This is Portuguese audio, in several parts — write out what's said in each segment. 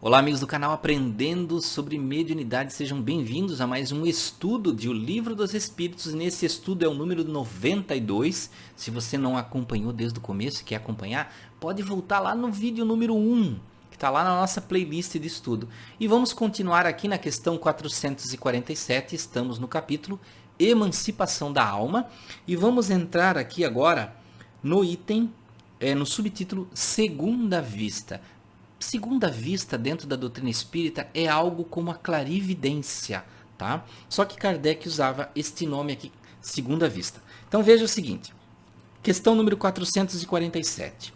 Olá, amigos do canal Aprendendo sobre Mediunidade, sejam bem-vindos a mais um estudo de O Livro dos Espíritos. Nesse estudo é o número 92. Se você não acompanhou desde o começo e quer acompanhar, pode voltar lá no vídeo número 1, que está lá na nossa playlist de estudo. E vamos continuar aqui na questão 447, estamos no capítulo Emancipação da Alma. E vamos entrar aqui agora no item, no subtítulo Segunda Vista. Segunda vista dentro da doutrina espírita é algo como a clarividência, tá? Só que Kardec usava este nome aqui, segunda vista. Então veja o seguinte, questão número 447.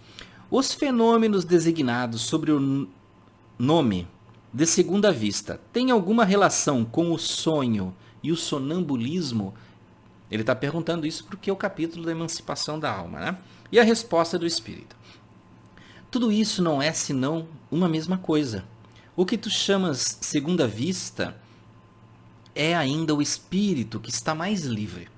Os fenômenos designados sobre o nome de segunda vista têm alguma relação com o sonho e o sonambulismo? Ele está perguntando isso porque é o capítulo da emancipação da alma, né? E a resposta do espírito. Tudo isso não é senão uma mesma coisa. O que tu chamas segunda vista é ainda o espírito que está mais livre.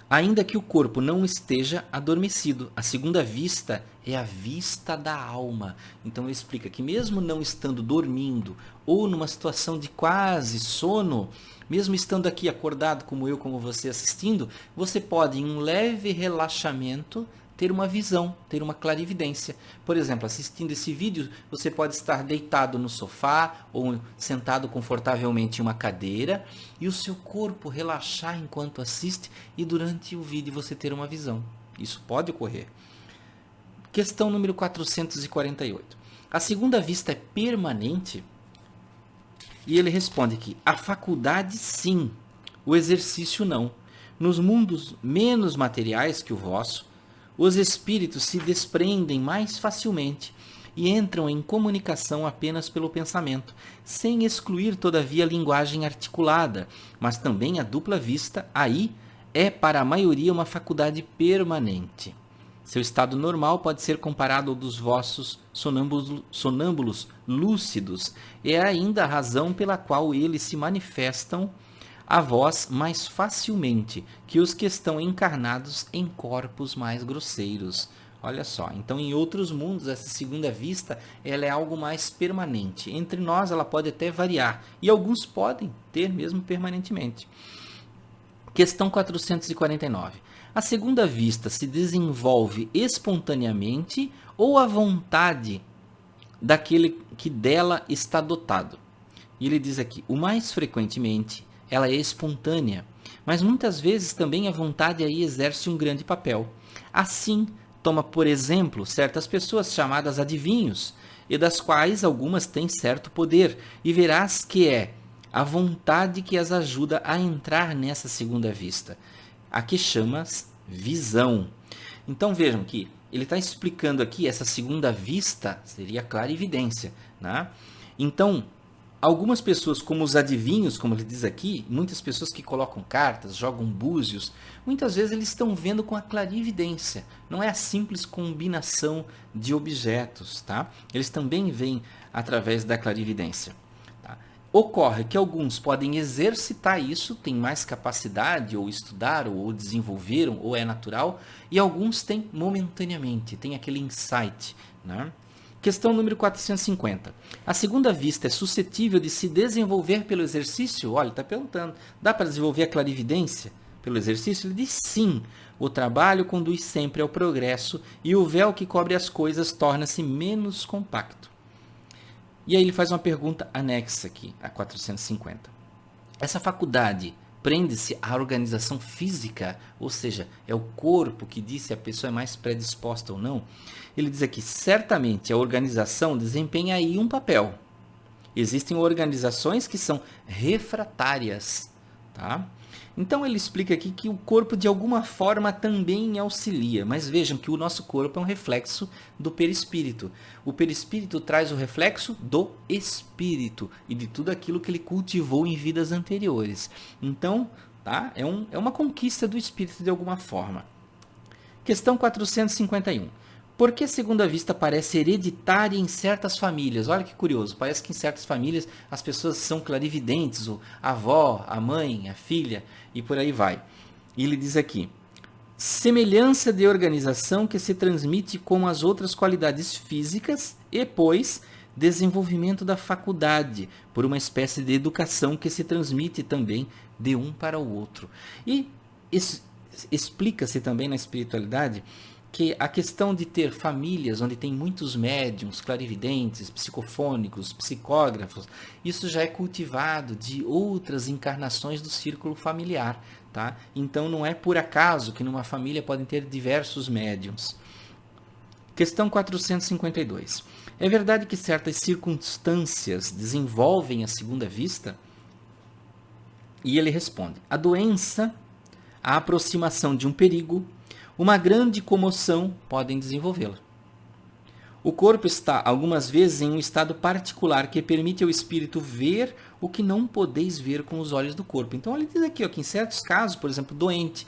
Ainda que o corpo não esteja adormecido, a segunda vista é a vista da alma. Então ele explica que mesmo não estando dormindo ou numa situação de quase sono, mesmo estando aqui acordado como eu, como você assistindo, você pode em um leve relaxamento ter uma visão, ter uma clarividência. Por exemplo, assistindo esse vídeo, você pode estar deitado no sofá ou sentado confortavelmente em uma cadeira e o seu corpo relaxar enquanto assiste e durante o vídeo você ter uma visão. Isso pode ocorrer. Questão número 448. A segunda vista é permanente? E ele responde que a faculdade sim, o exercício não. Nos mundos menos materiais que o vosso, os espíritos se desprendem mais facilmente e entram em comunicação apenas pelo pensamento, sem excluir todavia a linguagem articulada, mas também a dupla vista, aí é para a maioria uma faculdade permanente. Seu estado normal pode ser comparado ao dos vossos sonâmbulos lúcidos, e é ainda a razão pela qual eles se manifestam a vós mais facilmente que os que estão encarnados em corpos mais grosseiros. Olha só, então em outros mundos essa segunda vista ela é algo mais permanente. Entre nós ela pode até variar e alguns podem ter mesmo permanentemente. Questão 449. A segunda vista se desenvolve espontaneamente ou à vontade daquele que dela está dotado? E ele diz aqui, o mais frequentemente ela é espontânea, mas muitas vezes também a vontade aí exerce um grande papel. Assim, toma por exemplo certas pessoas chamadas adivinhos, e das quais algumas têm certo poder, e verás que é a vontade que as ajuda a entrar nessa segunda vista, a que chamas visão. Então vejam que ele está explicando aqui, essa segunda vista seria clarividência, né? Então, algumas pessoas, como os adivinhos, como ele diz aqui, muitas pessoas que colocam cartas, jogam búzios, muitas vezes eles estão vendo com a clarividência. Não é a simples combinação de objetos, tá? Eles também veem através da clarividência. Tá? Ocorre que alguns podem exercitar isso, têm mais capacidade, ou estudaram, ou desenvolveram, ou é natural, e alguns têm momentaneamente, têm aquele insight, né? Questão número 450. A segunda vista é suscetível de se desenvolver pelo exercício? Olha, está perguntando. Dá para desenvolver a clarividência pelo exercício? Ele diz sim. O trabalho conduz sempre ao progresso e o véu que cobre as coisas torna-se menos compacto. E aí ele faz uma pergunta anexa aqui, a 450. Essa faculdade prende-se à organização física, ou seja, é o corpo que diz se a pessoa é mais predisposta ou não. Ele diz aqui, certamente a organização desempenha aí um papel. Existem organizações que são refratárias, tá? Então ele explica aqui que o corpo de alguma forma também auxilia, mas vejam que o nosso corpo é um reflexo do perispírito. O perispírito traz o reflexo do espírito e de tudo aquilo que ele cultivou em vidas anteriores. Então, tá? É uma conquista do espírito de alguma forma. Questão 451. Por que a segunda vista parece hereditária em certas famílias? Olha que curioso, parece que em certas famílias as pessoas são clarividentes, a avó, a mãe, a filha e por aí vai. E ele diz aqui, semelhança de organização que se transmite com as outras qualidades físicas e, pois, desenvolvimento da faculdade, por uma espécie de educação que se transmite também de um para o outro. E explica-se também na espiritualidade que a questão de ter famílias onde tem muitos médiums, clarividentes, psicofônicos, psicógrafos, isso já é cultivado de outras encarnações do círculo familiar, tá? Então não é por acaso que numa família podem ter diversos médiums. Questão 452. É verdade que certas circunstâncias desenvolvem a segunda vista? E ele responde: a doença, a aproximação de um perigo, uma grande comoção podem desenvolvê-la. O corpo está, algumas vezes, em um estado particular que permite ao espírito ver o que não podeis ver com os olhos do corpo. Então ele diz aqui ó, que em certos casos, por exemplo, doente,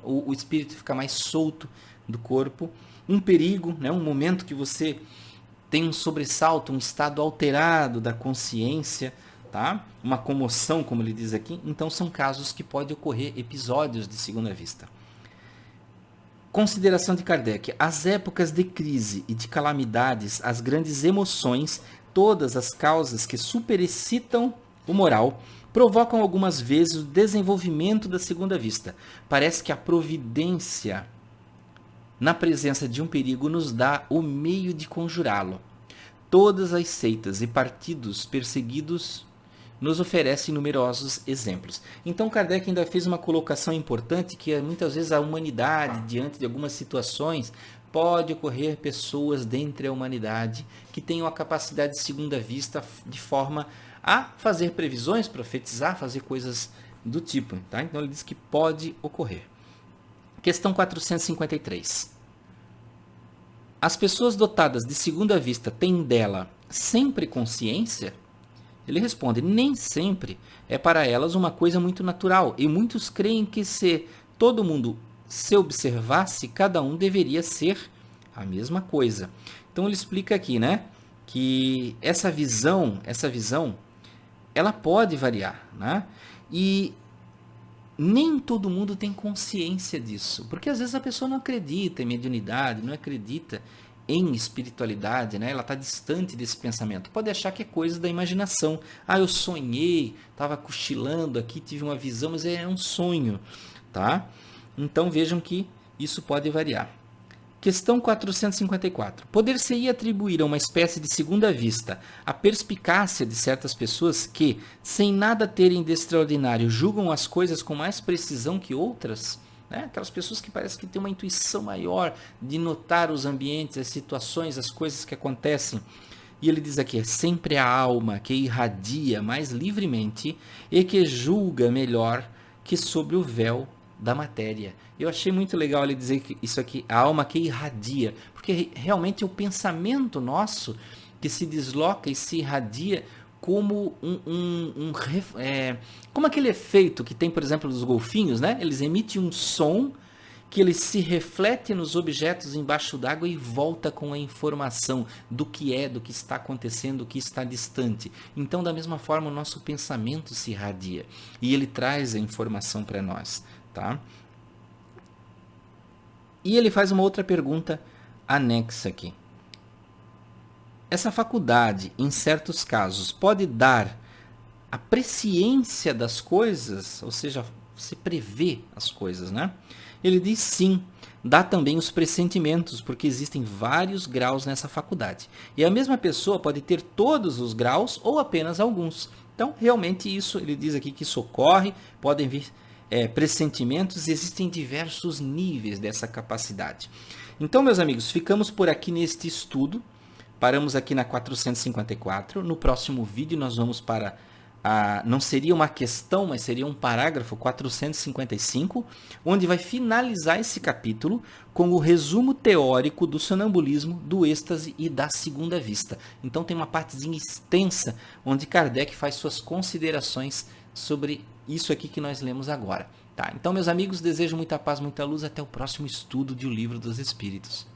o espírito fica mais solto do corpo, um perigo, né, um momento que você tem um sobressalto, um estado alterado da consciência, tá? Uma comoção, como ele diz aqui. Então são casos que podem ocorrer episódios de segunda vista. Consideração de Kardec: as épocas de crise e de calamidades, as grandes emoções, todas as causas que superexcitam o moral, provocam algumas vezes o desenvolvimento da segunda vista. Parece que a providência, na presença de um perigo, nos dá o meio de conjurá-lo. Todas as seitas e partidos perseguidos nos oferecem numerosos exemplos. Então Kardec ainda fez uma colocação importante, que muitas vezes a humanidade, diante de algumas situações, pode ocorrer pessoas dentre a humanidade que tenham a capacidade de segunda vista de forma a fazer previsões, profetizar, fazer coisas do tipo. Tá? Então ele diz que pode ocorrer. Questão 453. As pessoas dotadas de segunda vista têm dela sempre consciência? Ele responde: nem sempre é para elas uma coisa muito natural, e muitos creem que se todo mundo se observasse, cada um deveria ser a mesma coisa. Então ele explica aqui, né, que essa visão, ela pode variar, né? E nem todo mundo tem consciência disso, porque às vezes a pessoa não acredita em mediunidade, não acredita em espiritualidade, né? Ela está distante desse pensamento. Pode achar que é coisa da imaginação. Ah, eu sonhei, estava cochilando aqui, tive uma visão, mas é um sonho, tá? Então vejam que isso pode variar. Questão 454. Poder-se-ia atribuir a uma espécie de segunda vista a perspicácia de certas pessoas que, sem nada terem de extraordinário, julgam as coisas com mais precisão que outras? Né? Aquelas pessoas que parece que têm uma intuição maior de notar os ambientes, as situações, as coisas que acontecem. E ele diz aqui: é sempre a alma que irradia mais livremente e que julga melhor que sobre o véu da matéria. Eu achei muito legal ele dizer que isso aqui, a alma que irradia, porque realmente é o pensamento nosso que se desloca e se irradia como como aquele efeito que tem, por exemplo, dos golfinhos, né? Eles emitem um som que ele se reflete nos objetos embaixo d'água e volta com a informação do que está acontecendo, do que está distante. Então, da mesma forma, o nosso pensamento se irradia e ele traz a informação para nós, tá? E ele faz uma outra pergunta anexa aqui. Essa faculdade, em certos casos, pode dar a presciência das coisas, ou seja, se prevê as coisas, né? Ele diz sim, dá também os pressentimentos, porque existem vários graus nessa faculdade. E a mesma pessoa pode ter todos os graus ou apenas alguns. Então, realmente isso, ele diz aqui que isso ocorre, podem vir pressentimentos, existem diversos níveis dessa capacidade. Então, meus amigos, ficamos por aqui neste estudo. Paramos aqui na 454. No próximo vídeo nós vamos para não seria uma questão, mas seria um parágrafo 455, onde vai finalizar esse capítulo com o resumo teórico do sonambulismo, do êxtase e da segunda vista. Então tem uma partezinha extensa onde Kardec faz suas considerações sobre isso aqui que nós lemos agora. Tá? Então, meus amigos, desejo muita paz, muita luz. Até o próximo estudo de O Livro dos Espíritos.